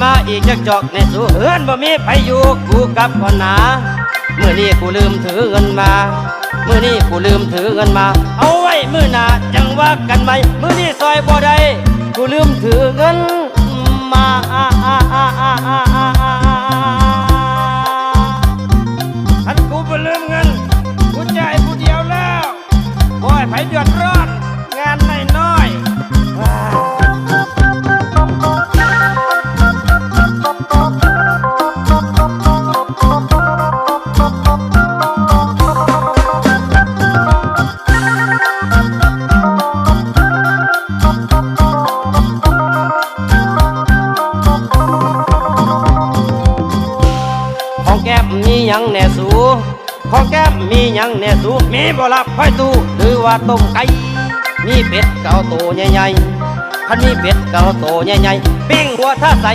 มาอีกจักจอกในสู่เฮือนบ่มีไปอยู่กูกลับก่อนนะมื้อนี้กูลืมถือเงินมามื้อนี้กูลืมถือเงินมาเอาไว้มื้อหน้าจังว่ากันไหมมื้อนี้ซอยบ่ได้กูลืมถือเงินมาอันกูบ่ลืมเงินกูจ่ายผู้เดียวแล้วบ่ให้ไผเดือดร้อนงานน้อยๆของแก้มมีหยังแน่สูของแก้มมีหยังแน่สูมีบ่ลับไฟตู้หรือว่าต้มไก่มีเป็ดเก่าโตใหญ่ๆคันมีเป็ดเก่าโตใหญ่ๆปิ้งหัวท่าใส่